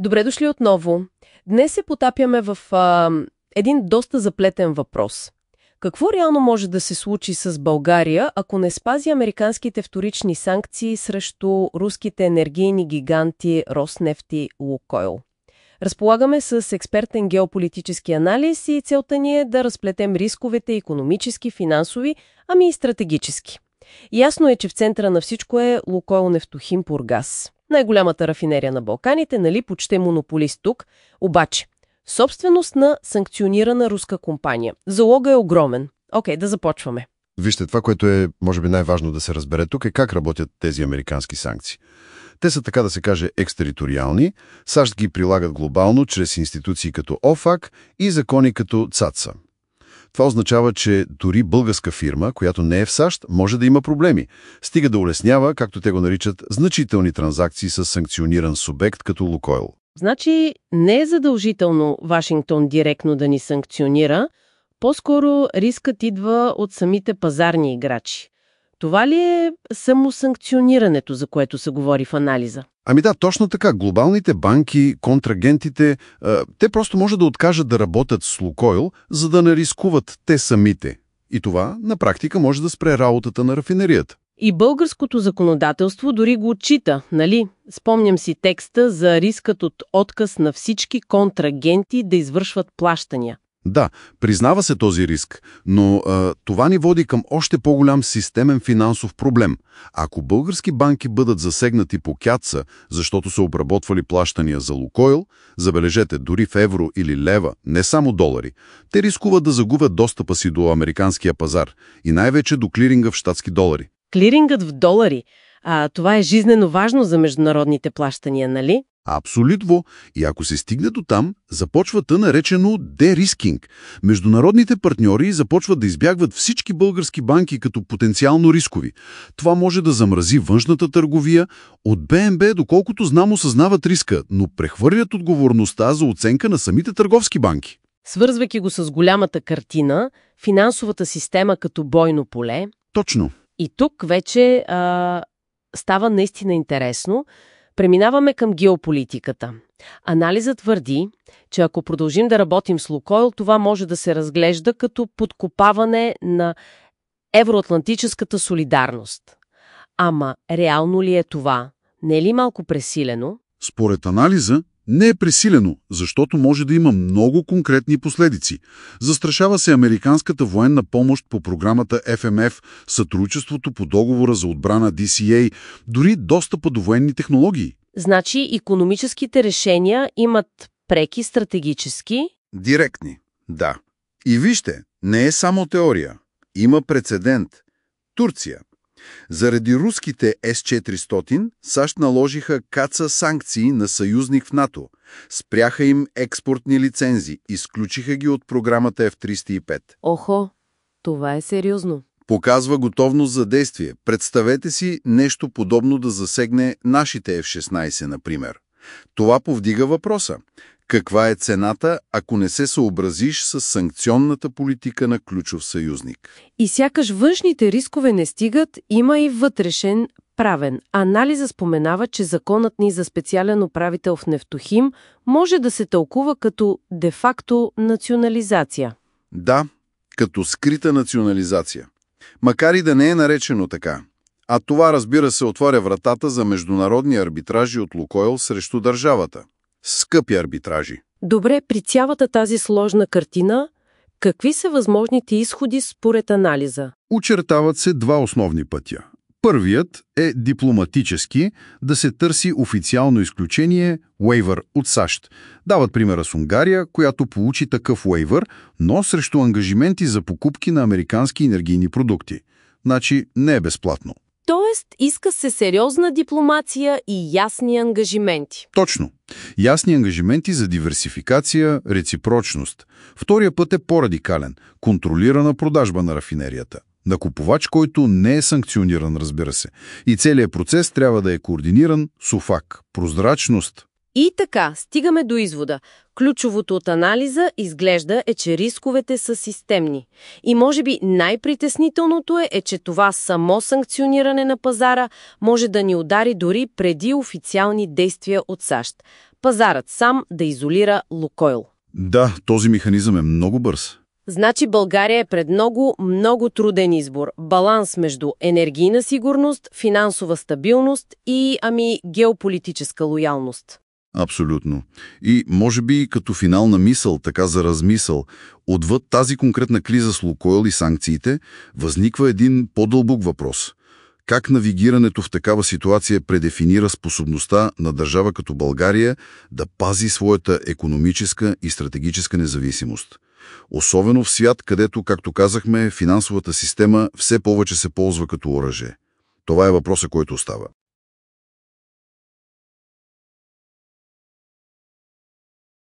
Добре дошли отново. Днес се потапяме в един доста заплетен въпрос. Какво реално може да се случи с България, ако не спази американските вторични санкции срещу руските енергийни гиганти Роснефт и Лукойл? Разполагаме с експертен геополитически анализ и целта ни е да разплетем рисковете икономически, финансови, ами и стратегически. Ясно е, че в центъра на всичко е Лукойл Нефтохим Бургас. Най-голямата рафинерия на Балканите, нали, почти монополист тук, обаче собственост на санкционирана руска компания. Залога е огромен. Окей, да започваме. Вижте, това, което е, може би, най-важно да се разбере тук е как работят тези американски санкции. Те са, така да се каже, екстериториални. САЩ ги прилагат глобално, чрез институции като ОФАК и закони като ЦАЦА. Това означава, че дори българска фирма, която не е в САЩ, може да има проблеми. Стига да улеснява, както те го наричат, значителни транзакции с санкциониран субект като Лукойл. Значи не е задължително Вашингтон директно да ни санкционира, по-скоро рискът идва от самите пазарни играчи. Това ли е самосанкционирането, за което се говори в анализа? Ами да, точно така. Глобалните банки, контрагентите, те просто може да откажат да работят с Лукойл, за да не рискуват те самите. И това на практика може да спре работата на рафинерията. И българското законодателство дори го отчита, нали? Спомням си текста за рискът от отказ на всички контрагенти да извършват плащания. Да, признава се този риск, но това ни води към още по-голям системен финансов проблем. Ако български банки бъдат засегнати по КЯЦА, защото са обработвали плащания за Лукойл, забележете, дори в евро или лева, не само долари, те рискуват да загубят достъпа си до американския пазар и най-вече до клиринга в щатски долари. Клирингът в долари. Това е жизнено важно за международните плащания, нали? Абсолютно. И ако се стигне до там, започва тъй наречено дерискинг. Международните партньори започват да избягват всички български банки като потенциално рискови. Това може да замрази външната търговия. От БНБ, доколкото знам, осъзнават риска, но прехвърлят отговорността за оценка на самите търговски банки. Свързвайки го с голямата картина, финансовата система като бойно поле. Точно. И тук вече става наистина интересно. Преминаваме към геополитиката. Анализът твърди, че ако продължим да работим с Лукойл, това може да се разглежда като подкопаване на евроатлантическата солидарност. Ама реално ли е това? Не е ли малко пресилено? Според анализа не е пресилено, защото може да има много конкретни последици. Застрашава се американската военна помощ по програмата FMF, сътрудничеството по договора за отбрана DCA, дори достъпа до военни технологии. Значи икономическите решения имат преки стратегически? Директни, да. И вижте, не е само теория. Има прецедент. Турция. Заради руските С-400, САЩ наложиха КАЦА санкции на съюзник в НАТО. Спряха им експортни лицензи, изключиха ги от програмата F-305. Охо, това е сериозно. Показва готовност за действие. Представете си нещо подобно да засегне нашите F-16, например. Това повдига въпроса. Каква е цената, ако не се съобразиш с санкционната политика на ключов съюзник? И сякаш външните рискове не стигат, има и вътрешен правен. Анализа споменава, че законът ни за специален управител в Нефтохим може да се тълкува като де-факто национализация. Да, като скрита национализация. Макар и да не е наречено така. А това, разбира се, отваря вратата за международни арбитражи от Лукойл срещу държавата. Скъпи арбитражи. Добре, при цялата тази сложна картина, какви са възможните изходи според анализа? Очертават се два основни пътя. Първият е дипломатически, да се търси официално изключение уейвър от САЩ. Дават примера с Унгария, която получи такъв уейвър, но срещу ангажименти за покупки на американски енергийни продукти. Значи не е безплатно. Тоест, иска се сериозна дипломация и ясни ангажименти. Точно. Ясни ангажименти за диверсификация, реципрочност. Втория път е по-радикален – контролирана продажба на рафинерията. На купувач, който не е санкциониран, разбира се. И целият процес трябва да е координиран с ОФАК. Прозрачност. И така, стигаме до извода. Ключовото от анализа изглежда е, че рисковете са системни. И може би най-притеснителното е, че това само санкциониране на пазара може да ни удари дори преди официални действия от САЩ. пазарът сам да изолира Лукойл. Да, този механизъм е много бърз. Значи България е пред много труден избор. Баланс между енергийна сигурност, финансова стабилност и, геополитическа лоялност. Абсолютно. И може би като финална мисъл, така за размисъл, отвъд тази конкретна криза с Лукойл и санкциите, възниква един по-дълбок въпрос. Как навигирането в такава ситуация предефинира способността на държава като България да пази своята икономическа и стратегическа независимост? Особено в свят, където, както казахме, финансовата система все повече се ползва като оръжие. Това е въпросът, който остава.